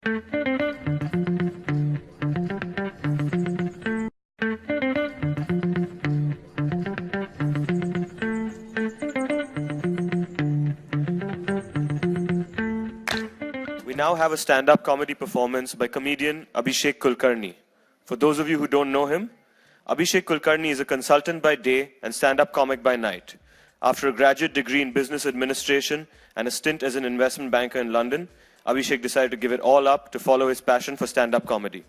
We now have a stand-up comedy performance by comedian Abhishek Kulkarni. For those of you who don't know him, Abhishek Kulkarni is a consultant by day and stand-up comic by night. After a graduate degree in business administration and a stint as an investment banker in London, Abhishek decided to give it all up to follow his passion for stand-up comedy.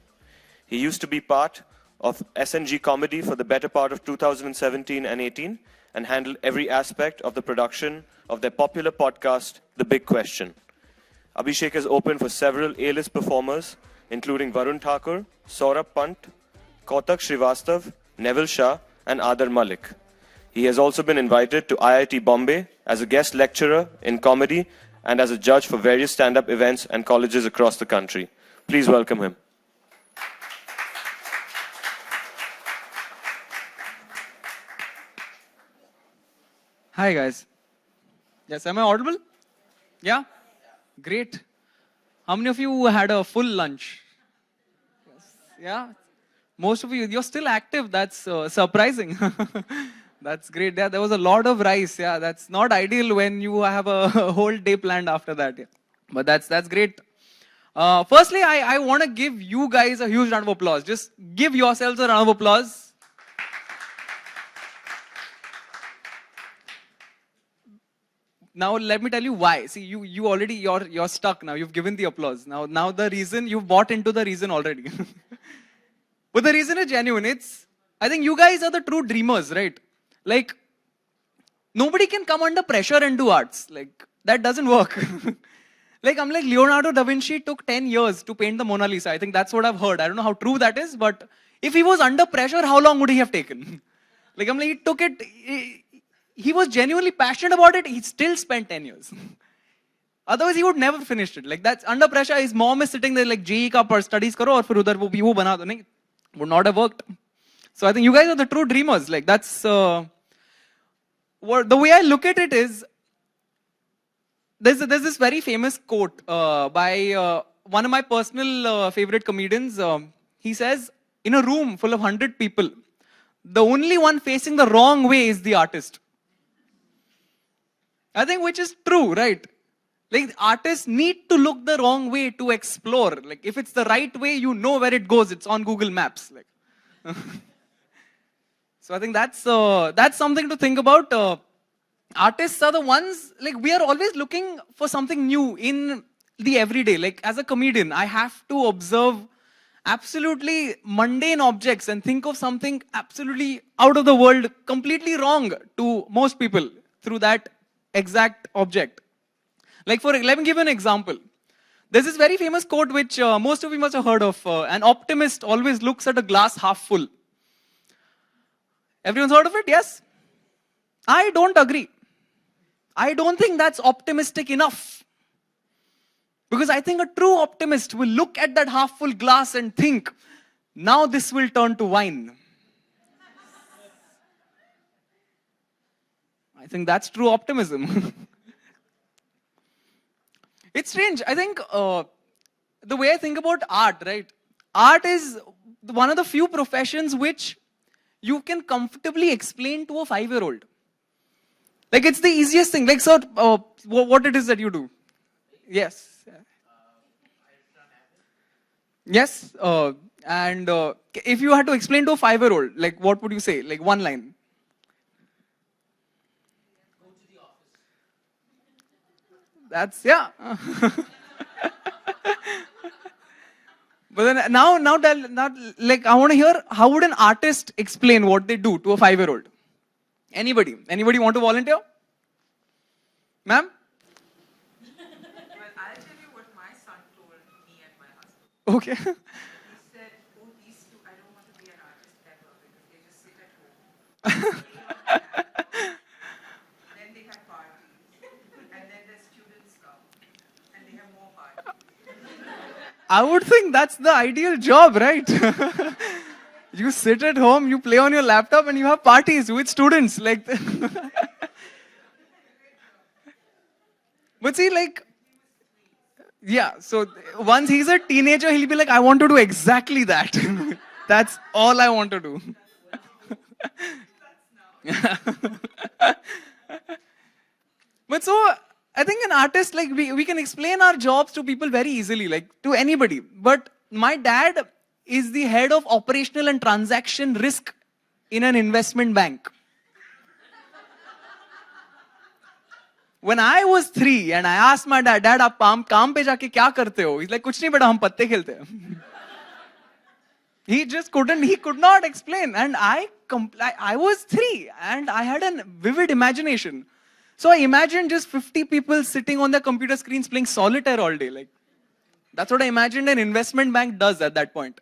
He used to be part of SNG Comedy for the better part of 2017 and 18 and handled every aspect of the production of their popular podcast, The Big Question. Abhishek has opened for several A-list performers, including Varun Thakur, Saurabh Pant, Kautak Srivastav, Neville Shah, and Adar Malik. He has also been invited to IIT Bombay as a guest lecturer in comedy and as a judge for various stand-up events and colleges across the country. Please welcome him. Hi guys. Yes, am I audible? Yeah? Great. How many of you had a full lunch? Yes. Yeah? Most of you, you're still active. That's surprising. That's great. Yeah, there was a lot of rice. Yeah, that's not ideal when you have a whole day planned after that. Yeah. But that's great. Firstly, I want to give you guys a huge round of applause. Just give yourselves a round of applause. Now let me tell you why. See, you already you're stuck now. You've given the applause. Now the reason you've bought into the reason already. But the reason is genuine. I think you guys are the true dreamers, right? Like nobody can come under pressure and do arts. Like that doesn't work. Like I'm like Leonardo da Vinci took 10 years to paint the Mona Lisa. I think that's what I've heard. I don't know how true that is, but if he was under pressure, how long would he have taken? Like I'm like he took it. He was genuinely passionate about it. He still spent 10 years. Otherwise, he would never finish it. Like that's under pressure. His mom is sitting there like, JEE ka par studies karo aur fir udhar wo bana do. Nahin, would not have worked. So I think you guys are the true dreamers. Like that's what the way I look at it is. There's this very famous quote by one of my personal favorite comedians. He says, in a room full of 100 people, the only one facing the wrong way is the artist. I think which is true, right? Like artists need to look the wrong way to explore. Like if it's the right way, you know where it goes. It's on Google Maps. Like, so I think that's something to think about. Artists are the ones, like we are always looking for something new in the everyday. Like as a comedian, I have to observe absolutely mundane objects and think of something absolutely out of the world, completely wrong to most people through that exact object. Like let me give you an example. There's this very famous quote which most of you must have heard of. An optimist always looks at a glass half full. Everyone's heard of it? Yes? I don't agree. I don't think that's optimistic enough. Because I think a true optimist will look at that half full glass and think, now this will turn to wine. I think that's true optimism. It's strange. I think the way I think about art, right? Art is one of the few professions which you can comfortably explain to a 5-year-old. Like it's the easiest thing. Like, so what it is that you do? Yes. Yes. And if you had to explain to a 5-year-old, like what would you say? Like one line. That's, yeah. But then now, like I want to hear, how would an artist explain what they do to a 5-year-old? Anybody want to volunteer? Ma'am? Well, I'll tell you what my son told me and my husband. Okay. He said, oh, these two, I don't want to be an artist ever because they just sit at home. Then they have parties. And then the students come. And they have more parties. I would think that's the ideal job, right? You sit at home, you play on your laptop, and you have parties with students. Like, but see, like, Yeah, so once he's a teenager, he'll be like, I want to do exactly that. That's all I want to do. But so, I think an artist, like, we can explain our jobs to people very easily, like, to anybody. But my dad is the head of operational and transaction risk in an investment bank. When I was 3 and I asked my dad, Dad, आप काम पे जाके क्या करते हो? He's like, कुछ नहीं बेटा, हम पत्ते खेलते हैं. He just couldn't, he could not explain. And I was 3 and I had a vivid imagination. So I imagined just 50 people sitting on their computer screens playing solitaire all day. Like, that's what I imagined an investment bank does at that point.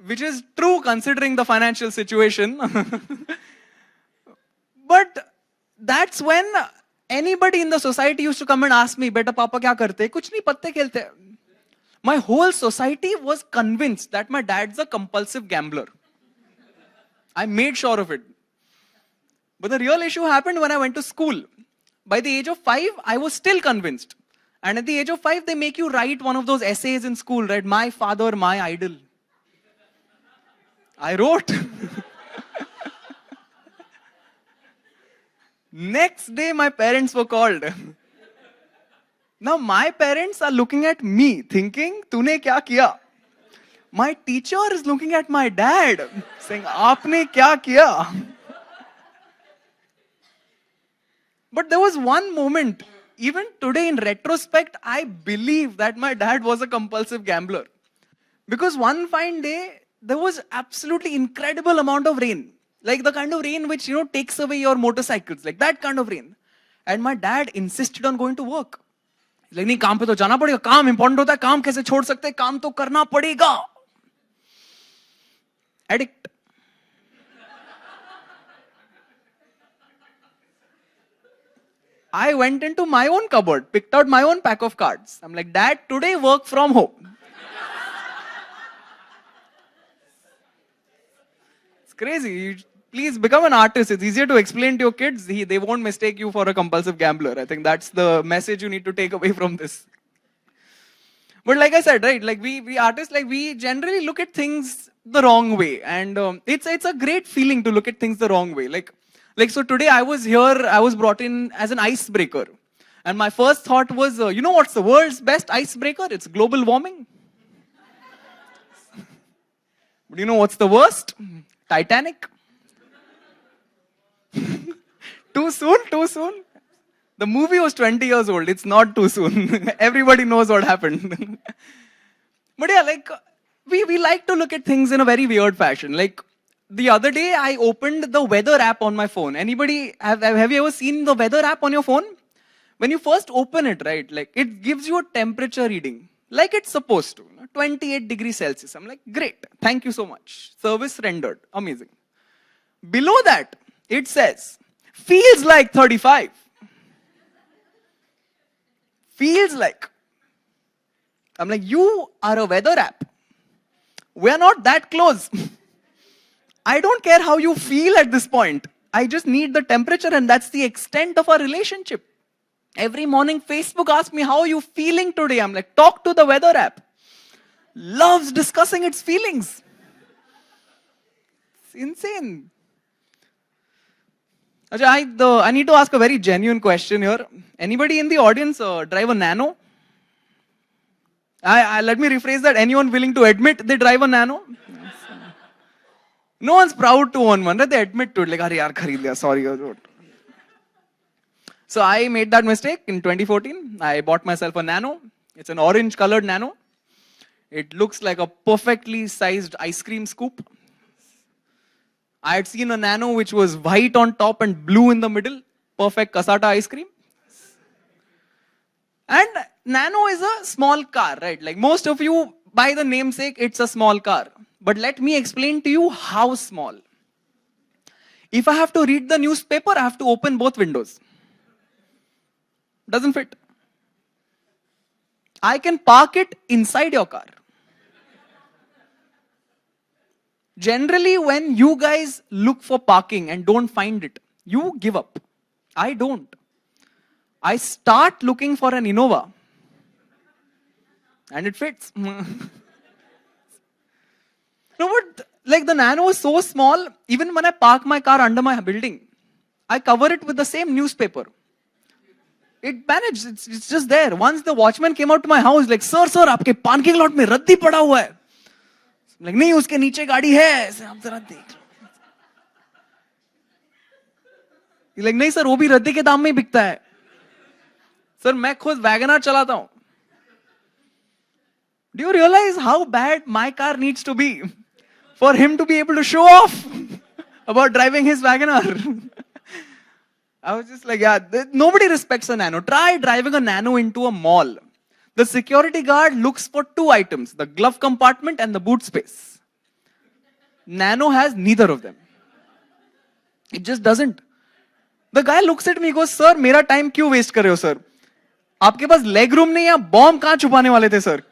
Which is true considering the financial situation. But that's when anybody in the society used to come and ask me, Beta Papa kya karte? Kuch nahi, patte khelte. My whole society was convinced that my dad's a compulsive gambler. I made sure of it. But the real issue happened when I went to school. By the age of 5, I was still convinced. And at the age of 5, they make you write one of those essays in school, right? My father, my idol. I wrote. Next day, my parents were called. Now, my parents are looking at me, thinking, "Tune kya kiya?" My teacher is looking at my dad, saying, "Aapne kya kiya?" But there was one moment, even today in retrospect, I believe that my dad was a compulsive gambler. Because one fine day, there was absolutely incredible amount of rain. Like the kind of rain which, takes away your motorcycles. Like that kind of rain. And my dad insisted on going to work. He's like, नहीं काम पे तो जाना पड़ेगा, काम important होता है, काम कैसे छोड़ सकते हैं, काम तो करना पड़ेगा. Addict. I went into my own cupboard, picked out my own pack of cards. I'm like, Dad, today work from home. It's crazy. Please become an artist. It's easier to explain to your kids. They won't mistake you for a compulsive gambler. I think that's the message you need to take away from this. But like I said, right, like we artists, like we generally look at things the wrong way. And it's a great feeling to look at things the wrong way. Like so today I was brought in as an icebreaker. And my first thought was, you know what's the world's best icebreaker? It's global warming. But you know what's the worst? Titanic. Too soon? The movie was 20 years old. It's not too soon. Everybody knows what happened. But yeah, like, we like to look at things in a very weird fashion. Like, the other day, I opened the weather app on my phone. Anybody, have you ever seen the weather app on your phone? When you first open it, right, like, it gives you a temperature reading. Like it's supposed to. 28 degrees Celsius. I'm like, great. Thank you so much. Service rendered. Amazing. Below that, it says, feels like 35. Feels like. I'm like, you are a weather app. We're not that close. I don't care how you feel at this point. I just need the temperature, and that's the extent of our relationship. Every morning, Facebook asks me, how are you feeling today? I'm like, talk to the weather app. Loves discussing its feelings. It's insane. I need to ask a very genuine question here. Anybody in the audience drive a Nano? Let me rephrase that. Anyone willing to admit they drive a Nano? No one's proud to own one. Right? They admit to it. Like, yaar, khareed liya. Sorry. So I made that mistake in 2014. I bought myself a Nano. It's an orange colored Nano. It looks like a perfectly sized ice cream scoop. I had seen a Nano which was white on top and blue in the middle. Perfect Casata ice cream. And Nano is a small car, right? Like most of you, by the namesake, it's a small car. But let me explain to you how small. If I have to read the newspaper, I have to open both windows. Doesn't fit. I can park it inside your car. Generally, when you guys look for parking and don't find it, you give up. I don't. I start looking for an Innova. And it fits. No, but like the Nano is so small, even when I park my car under my building, I cover it with the same newspaper. It managed, it's just there. Once the watchman came out to my house, like, sir, आपके parking lot में रद्दी पड़ा हुआ है. Like, नहीं, उसके नीचे गाड़ी है. आप जरा देख लो. Like, नहीं सर, वो भी रद्दी के दाम में ही बिकता है. सर, मैं खुद वैगनआर चलाता हूँ. Do you realize how bad my car needs to be for him to be able to show off about driving his WagonR? I was just like, yeah, nobody respects a Nano. Try driving a Nano into a mall. The security guard looks for two items, the glove compartment and the boot space. Nano has neither of them. It just doesn't. The guy looks at me and goes, sir, मेरा time क्यों waste कर रहे हो sir? आपके पास leg room नहीं है, bomb कहाँ छुपाने वाले थे sir?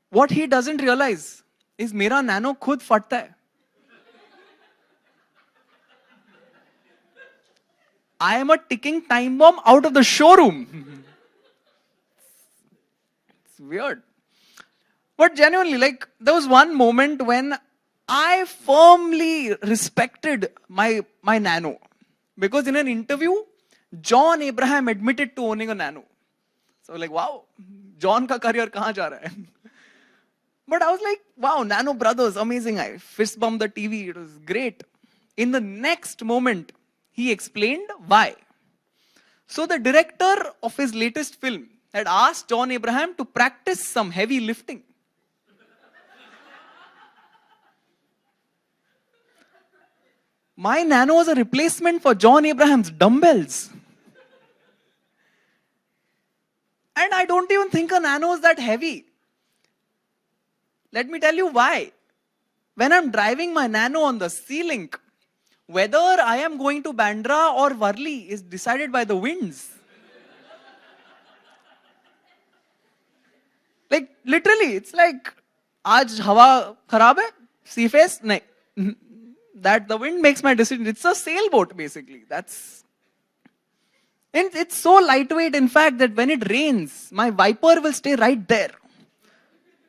What he doesn't realize is मेरा Nano खुद फटता है. I am a ticking time bomb out of the showroom. It's weird. But genuinely, like, there was one moment when I firmly respected my Nano. Because in an interview, John Abraham admitted to owning a Nano. So like, wow, John ka career kahan ja raha hai? But I was like, wow, Nano Brothers, amazing. I fist bumped the TV, it was great. In the next moment, he explained why. So the director of his latest film had asked John Abraham to practice some heavy lifting. My Nano was a replacement for John Abraham's dumbbells. And I don't even think a Nano is that heavy. Let me tell you why. When I'm driving my Nano on the C-Link, whether I am going to Bandra or Worli is decided by the winds. Like, literally, it's like, आज हवा खराब है, sea face, नहीं. That the wind makes my decision. It's a sailboat, basically. And it's so lightweight, in fact, that when it rains, my wiper will stay right there.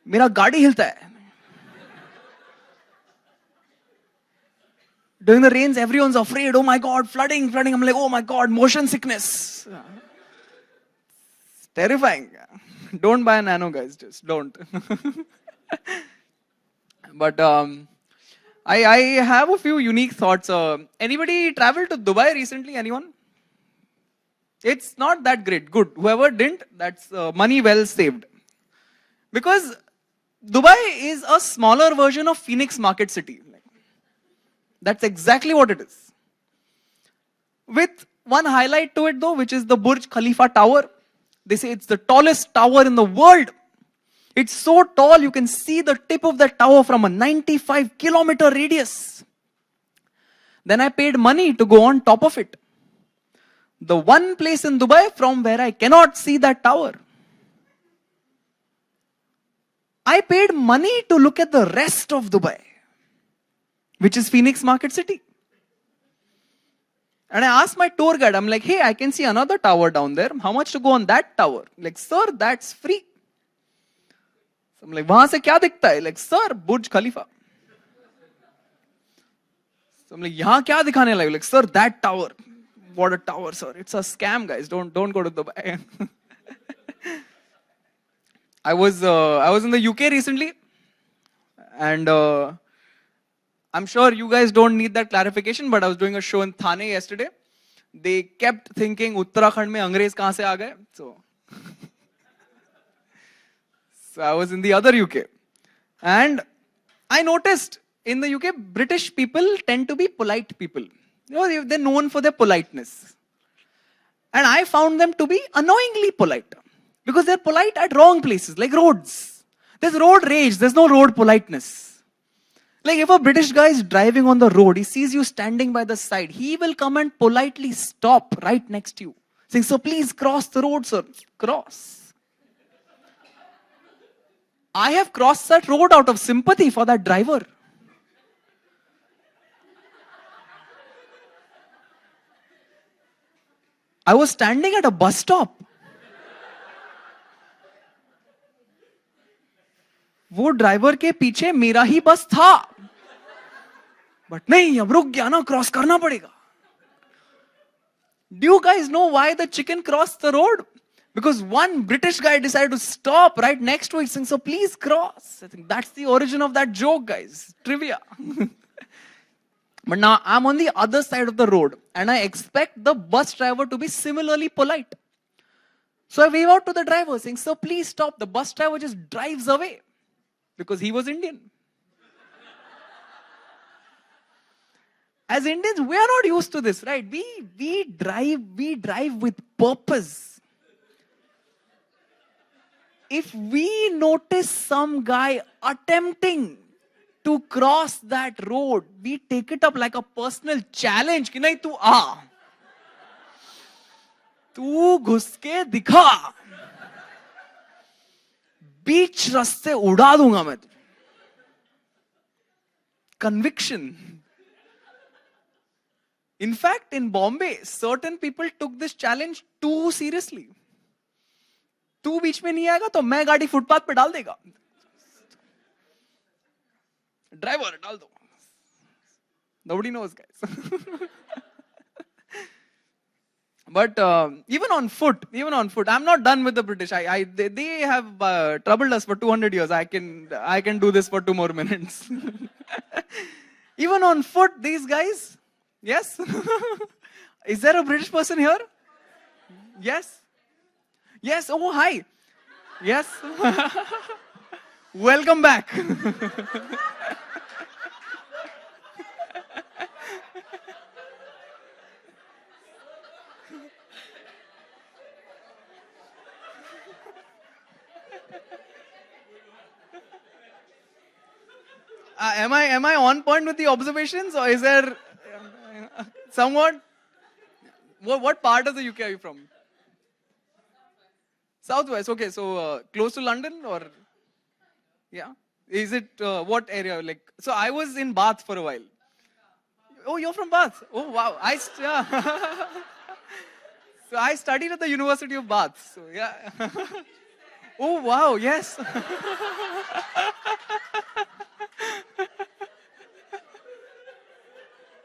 मेरा गाड़ी हिलता है. During the rains, everyone's afraid. Oh my God, flooding. I'm like, oh my God, motion sickness. It's terrifying. Don't buy a Nano, guys. Just don't. But I have a few unique thoughts. Anybody traveled to Dubai recently? Anyone? It's not that great. Good. Whoever didn't, that's money well saved. Because Dubai is a smaller version of Phoenix Market City. That's exactly what it is. With one highlight to it though, which is the Burj Khalifa Tower. They say it's the tallest tower in the world. It's so tall you can see the tip of the tower from a 95-kilometer radius. Then I paid money to go on top of it. The one place in Dubai from where I cannot see that tower. I paid money to look at the rest of Dubai, which is Phoenix Market City. And I asked my tour guide, I'm like, hey, I can see another tower down there. How much to go on that tower? Like, sir, that's free. So I'm like, wahan se kya dikhta hai? Like, sir, Burj Khalifa. So I'm like, yahan kya dikhane lage? Like, sir, that tower. What a tower, sir. It's a scam, guys. Don't go to Dubai. I was in the UK recently. And I'm sure you guys don't need that clarification, but I was doing a show in Thane yesterday. They kept thinking, Uttarakhand mein Angrez kahan se aa gaye? So I was in the other UK. And I noticed in the UK, British people tend to be polite people. You know, they're known for their politeness. And I found them to be annoyingly polite. Because they're polite at wrong places, like roads. There's road rage, there's no road politeness. Like if a British guy is driving on the road, he sees you standing by the side, he will come and politely stop right next to you. Saying, so please cross the road, sir. Cross. I have crossed that road out of sympathy for that driver. I was standing at a bus stop. वो driver के पीछे मेरा ही बस था, but नहीं, अब रुक गया ना, क्रॉस करना पड़ेगा. Do you guys know why the chicken crossed the road? Because one British guy decided to stop right next to it, saying, so please cross. I think that's the origin of that joke, guys. Trivia. But now I'm on the other side of the road and I expect the bus driver to be similarly polite. So I wave out to the driver saying, sir, please stop. The bus driver just drives away because he was Indian. As Indians, we are not used to this, right? We drive with purpose. If we notice some guy attempting to cross that road, we take it up like a personal challenge. कि नहीं तू आ, तू घुस के दिखा, बीच रास्ते उड़ा दूंगा मैं तुझे. Conviction. In fact, in Bombay, certain people took this challenge too seriously. तू बीच में नहीं आएगा तो मैं गाड़ी फुटपाथ पे डाल देगा. Driver, डाल दो. Nobody knows, guys. But even on foot, I'm not done with the British. They have troubled us for 200 years. I can do this for 2 more minutes. Even on foot, these guys. Yes? Is there a British person here? Yes? Yes, oh hi. Yes? Welcome back. Am I on point with the observations, or is there somewhat? What part of the UK are you from? Southwest. Okay, so close to London, or yeah? Is it what area? Like, so I was in Bath for a while. Oh, you're from Bath. Oh wow. Yeah. So I studied at the University of Bath. So yeah. Oh wow. Yes.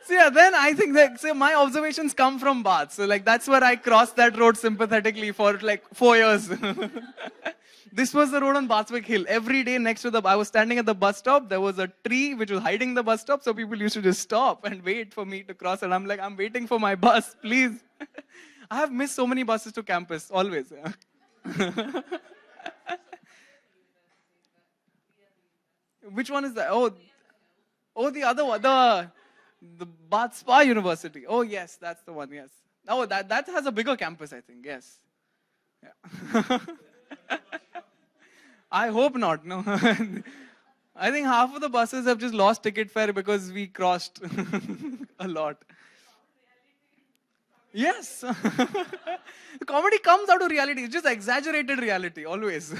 So yeah, then I think that my observations come from Bath. So like that's where I crossed that road sympathetically for like 4 years. This was the road on Bathwick Hill. Every day next to I was standing at the bus stop. There was a tree which was hiding the bus stop. So people used to just stop and wait for me to cross. And I'm like, I'm waiting for my bus, please. I have missed so many buses to campus, always. Which one is that? Oh, the other one. The Bath Spa University. Oh, yes, that's the one, yes. Oh, that has a bigger campus, I think, yes. Yeah. I hope not, no. I think half of the buses have just lost ticket fare because we crossed a lot. Yes. Comedy comes out of reality. It's just exaggerated reality, always.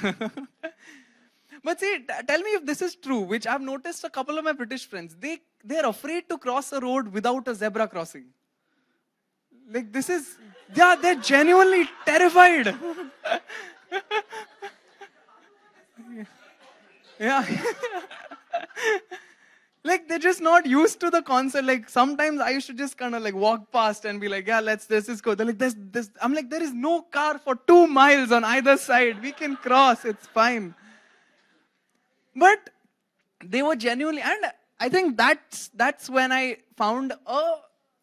But see, tell me if this is true, which I've noticed a couple of my British friends. They're afraid to cross a road without a zebra crossing. Like this is, yeah, they're genuinely terrified. Yeah. Like they're just not used to the concept. Like sometimes I used to just kind of like walk past and be like, yeah, let's just go. They're like, this. I'm like, there is no car for 2 miles on either side. We can cross. It's fine. But they were genuinely, and I think that's when I found a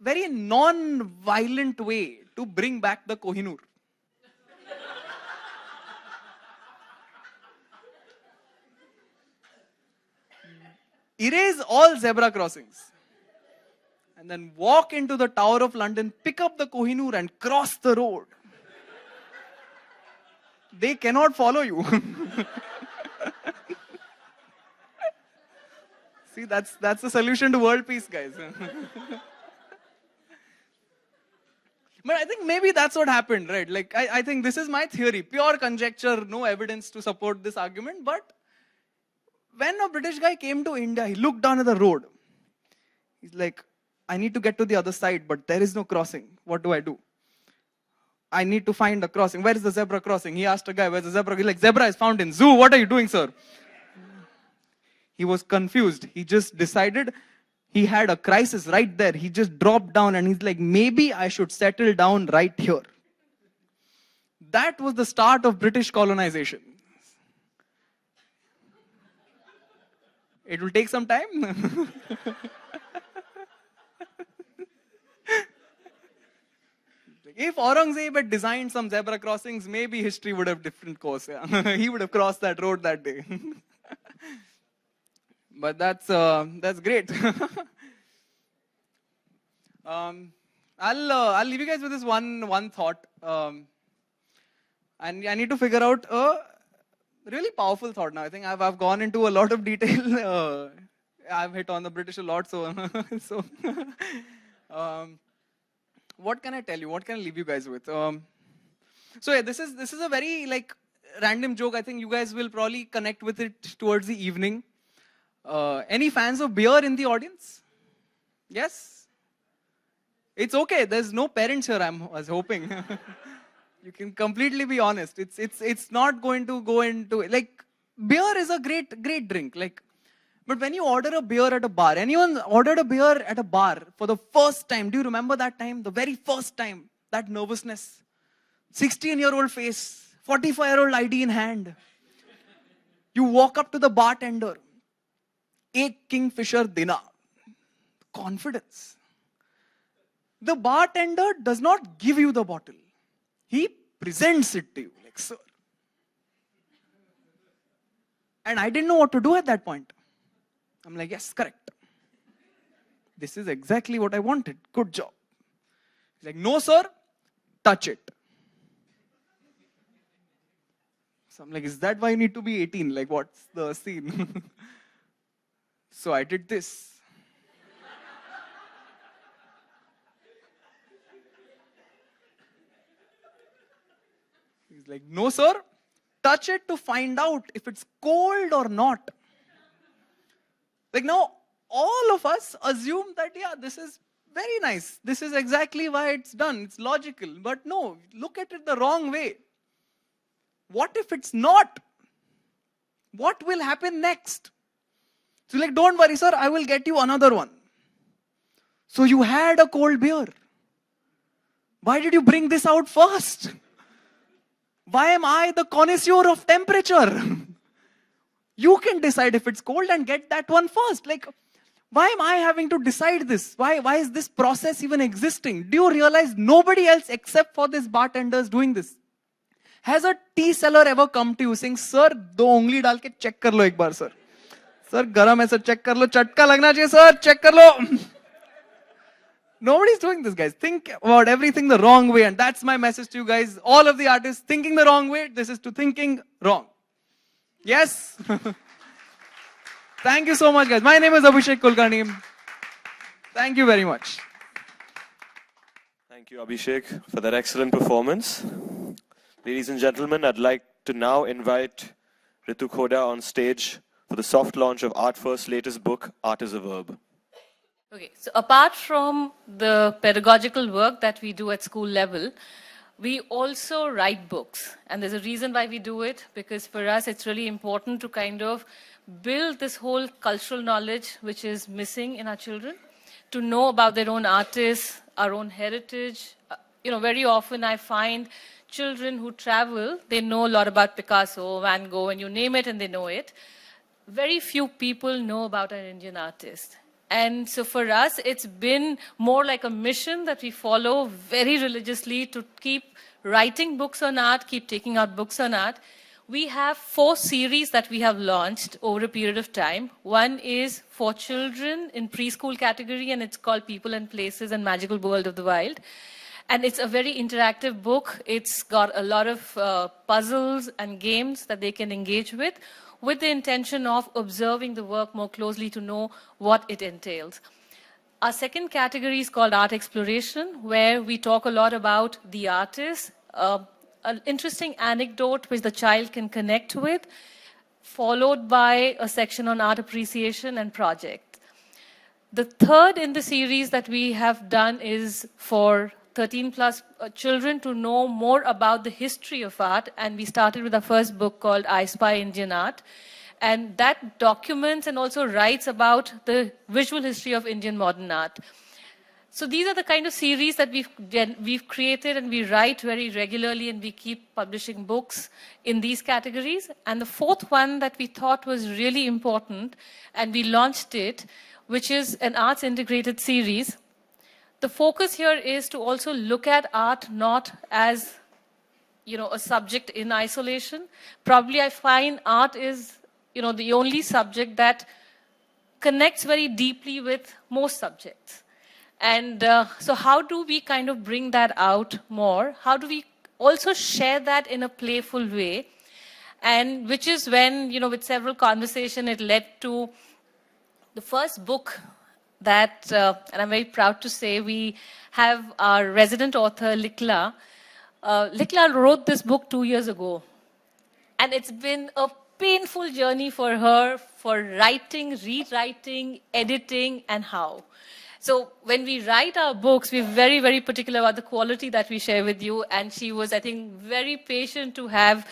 very non-violent way to bring back the Kohinoor. Erase all zebra crossings. And then walk into the Tower of London, pick up the Kohinoor and cross the road. They cannot follow you. See, that's the solution to world peace, guys. But I think maybe that's what happened, right? Like, I think this is my theory. Pure conjecture, no evidence to support this argument. But when a British guy came to India, he looked down at the road. He's like, I need to get to the other side, but there is no crossing. What do I do? I need to find a crossing. Where is the zebra crossing? He asked a guy, where's the zebra? He's like, zebra is found in zoo. What are you doing, sir? He was confused. He just decided he had a crisis right there. He just dropped down and he's like, maybe I should settle down right here. That was the start of British colonization. It will take some time. If Aurangzeb had designed some zebra crossings, maybe history would have different course. Yeah. He would have crossed that road that day. But that's great. I'll leave you guys with this one thought. And I need to figure out a really powerful thought now. I think I've gone into a lot of detail. I've hit on the British a lot, so what can I tell you? What can I leave you guys with? So yeah, this is a very random joke. I think you guys will probably connect with it towards the evening. Any fans of beer in the audience? Yes? It's okay. There's no parents here, I was hoping. You can completely be honest. It's not going to go into beer is a great drink. But when you order a beer at a bar, anyone ordered a beer at a bar for the first time? Do you remember that time? The very first time, that nervousness. 16-year-old face, 45-year-old ID in hand. You walk up to the bartender. Ek Kingfisher dena. Confidence. The bartender does not give you the bottle. He presents it to you like, sir. And I didn't know what to do at that point. I'm like, yes, correct. This is exactly what I wanted. Good job. He's like, no, sir, touch it. So I'm like, is that why you need to be 18? Like, what's the scene? So I did this. He's like, no, sir, touch it to find out if it's cold or not. Now, all of us assume that, yeah, this is very nice. This is exactly why it's done. It's logical. But no, look at it the wrong way. What if it's not? What will happen next? So don't worry, sir, I will get you another one. So you had a cold beer. Why did you bring this out first? Why am I the connoisseur of temperature? You can decide if it's cold and get that one first. Why am I having to decide this? Why is this process even existing? Do you realize nobody else except for this bartender is doing this? Has a tea seller ever come to you saying, sir, do ungli dal ke check kar lo ek baar, sir. Sir, garam hai, sir, check kar lo. Chatka lagna chahiye, sir, check kar lo. Nobody's doing this, guys. Think about everything the wrong way. And that's my message to you guys. All of the artists thinking the wrong way, this is to thinking wrong. Yes? Thank you so much, guys. My name is Abhishek Kulkarni. Thank you very much. Thank you, Abhishek, for that excellent performance. Ladies and gentlemen, I'd like to now invite Ritu Khoda on stage for the soft launch of Art First's latest book, Art is a Verb. Okay, so apart from the pedagogical work that we do at school level, we also write books. And there's a reason why we do it, because for us it's really important to kind of build this whole cultural knowledge which is missing in our children, to know about their own artists, our own heritage. Very often I find children who travel, they know a lot about Picasso, Van Gogh, and you name it and they know it. Very few people know about our Indian artists. And so for us, it's been more like a mission that we follow very religiously to keep writing books on art, keep taking out books on art. We have 4 series that we have launched over a period of time. One is for children in preschool category, and it's called People and Places and Magical World of the Wild. And it's a very interactive book. It's got a lot of puzzles and games that they can engage with the intention of observing the work more closely to know what it entails. Our second category is called Art Exploration, where we talk a lot about the artist, an interesting anecdote which the child can connect with, followed by a section on art appreciation and project. The third in the series that we have done is for 13 plus children to know more about the history of art, and we started with our first book called I Spy Indian Art. And that documents and also writes about the visual history of Indian modern art. So these are the kind of series that we've created, and we write very regularly, and we keep publishing books in these categories. And the fourth one that we thought was really important, and we launched it, which is an arts integrated series. The focus here is to also look at art not as, a subject in isolation. Probably I find art is, the only subject that connects very deeply with most subjects. And so how do we kind of bring that out more? How do we also share that in a playful way? And which is when, with several conversations, it led to the first book that, and I'm very proud to say, we have our resident author, Likla. Likla wrote this book 2 years ago. And it's been a painful journey for her for writing, rewriting, editing, and how. So when we write our books, we're very, very particular about the quality that we share with you. And she was, I think, very patient to have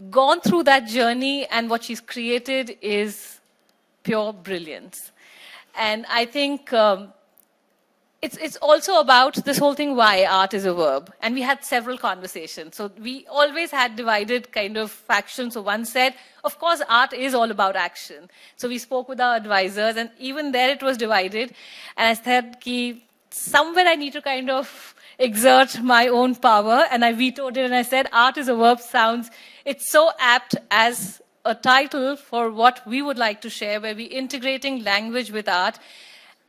gone through that journey. And what she's created is pure brilliance. And I think it's also about this whole thing, why art is a verb. And we had several conversations. So we always had divided kind of factions. So one said, of course, art is all about action. So we spoke with our advisors, and even there it was divided. And I said, somewhere I need to kind of exert my own power. And I vetoed it, and I said, art is a verb it's so apt as a title for what we would like to share, where we're integrating language with art.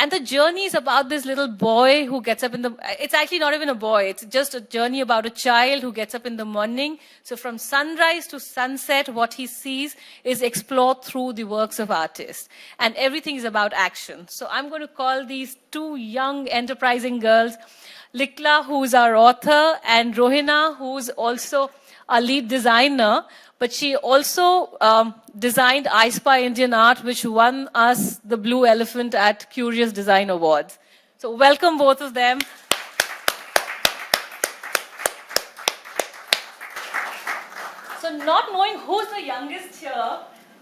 And the journey is about this little boy who gets up it's actually not even a boy, it's just a journey about a child who gets up in the morning. So from sunrise to sunset, what he sees is explored through the works of artists. And everything is about action. So I'm going to call these two young, enterprising girls, Likla, who's our author, and Rohina, who's also our lead designer. But she also designed Icebreaker Indian Art, which won us the Blue Elephant at Curious Design Awards. So welcome both of them. So not knowing who's the youngest here,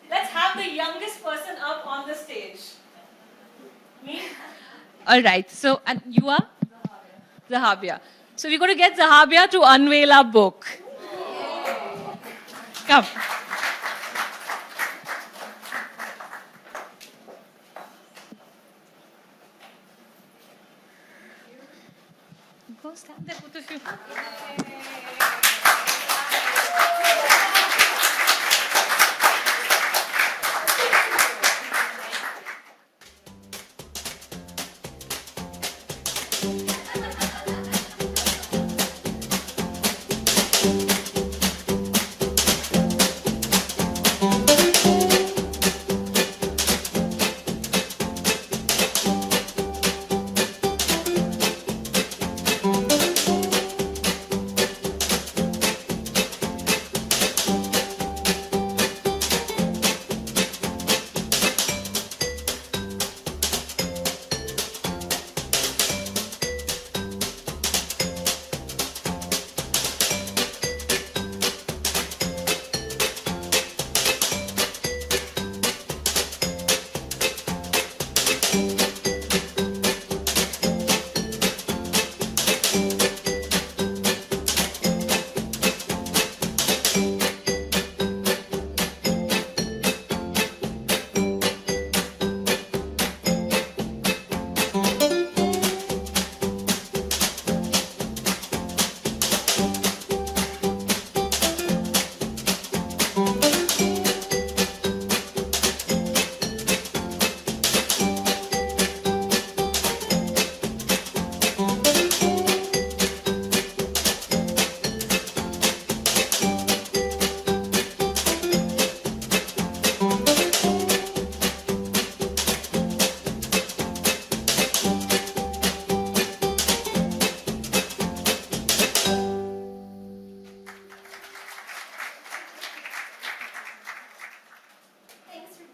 let's have the youngest person up on the stage. Me? All right. So, and you are? Zahabia. So we're going to get Zahabia to unveil our book. Come. Go stand there, both of you.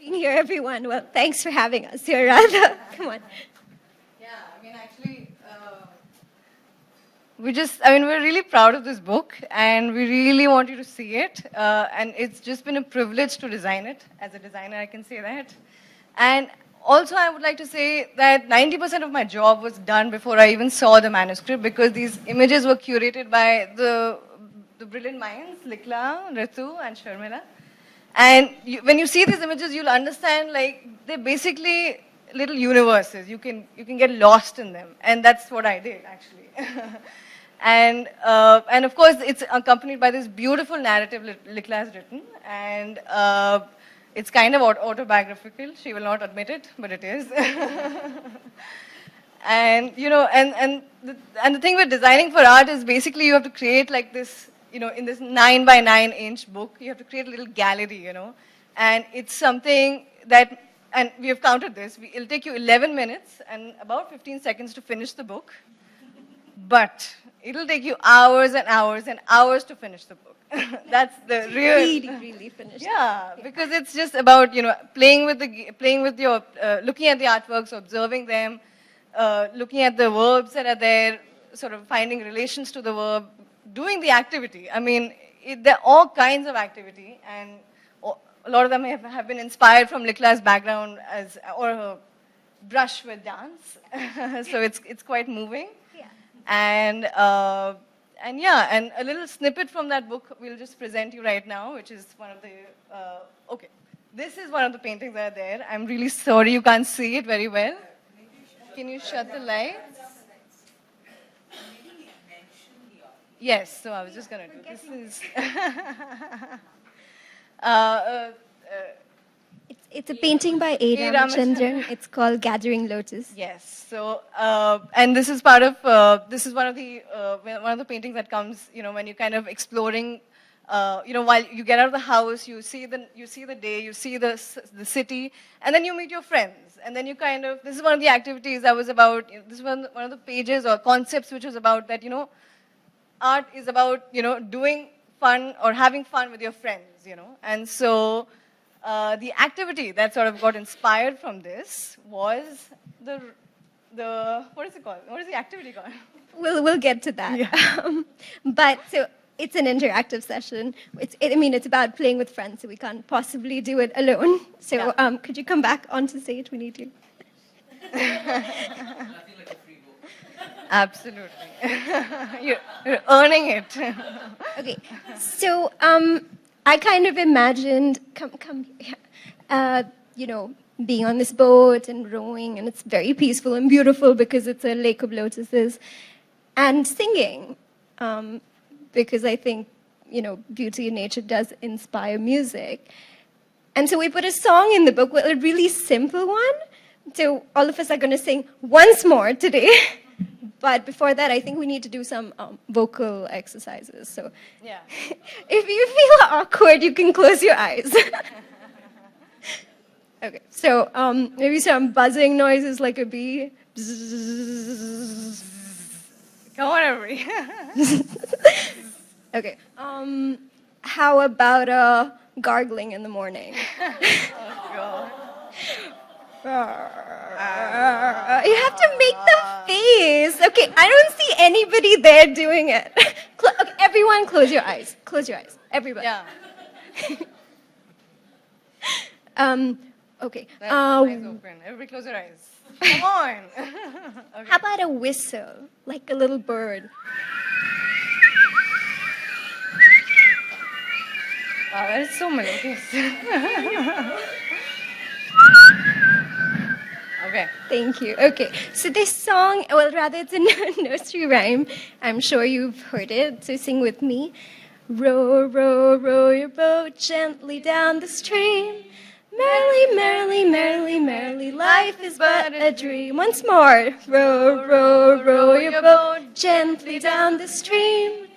Here, everyone. Well, thanks for having us here, Radha. Come on. Yeah, I mean, actually, we're really proud of this book, and we really want you to see it. And it's just been a privilege to design it. As a designer, I can say that. And also, I would like to say that 90% of my job was done before I even saw the manuscript, because these images were curated by the brilliant minds, Likla, Ritu, and Sharmila. And when you see these images, you'll understand, like, they're basically little universes. You can get lost in them, and that's what I did, actually. And of course, it's accompanied by this beautiful narrative Likla has written, and it's kind of autobiographical. She will not admit it, but it is. And the thing with designing for art is basically you have to create like this, in this 9 by 9 inch book, you have to create a little gallery, and it's something that, and we have counted this, it'll take you 11 minutes and about 15 seconds to finish the book, but it'll take you hours and hours and hours to finish the book. That's the real. Really finished. Yeah, because it's just about playing with your looking at the artworks, observing them, looking at the verbs that are there, sort of finding relations to the verb, doing the activity. I mean, there are all kinds of activity, and a lot of them have been inspired from Likla's background or her brush with dance. So it's quite moving. Yeah. And a little snippet from that book we'll just present you right now, which is one of the, okay. This is one of the paintings that are there. I'm really sorry you can't see it very well. Can you shut the lights? Yes, so I was just going to do this. Is It's a painting by A. Ramachandran. It's called Gathering Lotus. Yes. So, and this is part of one of the paintings that comes, when you're kind of exploring, while you get out of the house, you see the day, you see the city, and then you meet your friends, and then you kind of, this is one of the activities that was about. This is one of the pages or concepts which was about that. Art is about doing fun or having fun with your friends, and so. The activity that sort of got inspired from this was the what is it called? What is the activity called? We'll get to that. Yeah. But so it's an interactive session. It's about playing with friends, so we can't possibly do it alone. So Yeah. Could you come back onto stage? We need you. Absolutely. You're earning it. Okay. So I kind of imagined, being on this boat and rowing, and it's very peaceful and beautiful because it's a lake of lotuses, and singing, because I think, beauty in nature does inspire music. And so we put a song in the book, a really simple one. So all of us are going to sing once more today. But before that, I think we need to do some vocal exercises. So Yeah. if you feel awkward, you can close your eyes. Okay, so maybe some buzzing noises like a bee. Come on, everybody. Okay, how about gargling in the morning? God. You have to make the face. Okay, I don't see anybody there doing it. Okay, everyone close your eyes. Close your eyes. Everybody. Yeah. Okay. Eyes open. Everybody close your eyes. Come on. Okay. How about a whistle, like a little bird? Wow, that is so melodious. Okay. Thank you. Okay, so this song, well, rather it's a nursery rhyme. I'm sure you've heard it, so sing with me. Row, row, row your boat gently down the stream. Merrily, merrily, merrily, merrily, life is but a dream. Once more. Row, row, row your boat gently down the stream.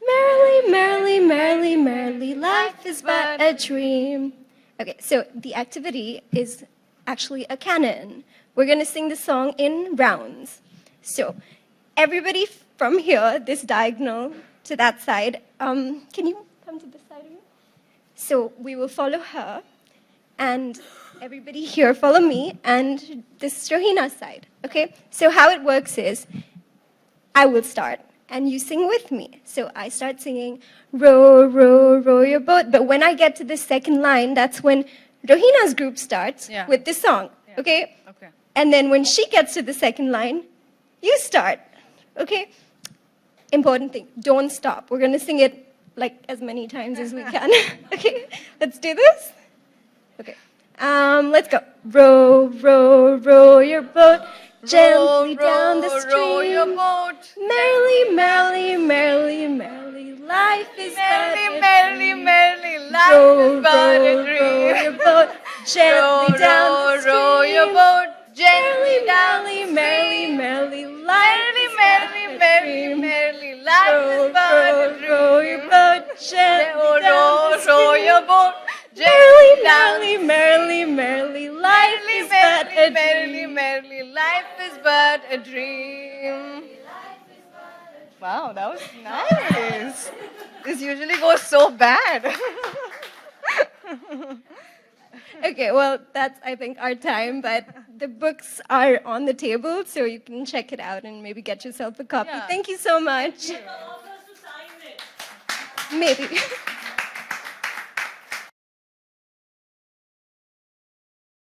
Merrily, merrily, merrily, merrily, life is but a dream. Okay, so the activity is actually a canon. We're going to sing the song in rounds. So everybody from here, this diagonal to that side, can you come to this side of me? So we will follow her, and everybody here follow me, and this is Rohina's side, okay? So how it works is, I will start, and you sing with me. So I start singing, row, row, row your boat. But when I get to the second line, that's when Rohina's group starts Yeah. with this song, okay? Okay. And then when she gets to the second line, you start, okay? Important thing, don't stop. We're gonna sing it like as many times as we can. Okay, let's do this. Okay, let's go. Row, row, row your boat gently down the stream. Row your boat. Merrily, merrily, merrily, merrily, life is but Merrily, a merrily, dream. merrily, life Row, is but a row, dream. row your boat gently down the stream. Row your boat gently Merrily, down merrily, the merrily, stream. merrily, life Merrily, is merrily, but a merrily, dream. merrily, life Row, is but a row, dream. row your boat gently down the Row stream. your boat Merrily, gently down merrily, merrily, merrily, life Merrily, is but a merrily, dream. merrily, life is but a dream. Wow, that was nice. This usually goes so bad. Okay, well, that's, I think, our time, but the books are on the table, so you can check it out and maybe get yourself a copy. Yeah. Thank you so much. Maybe.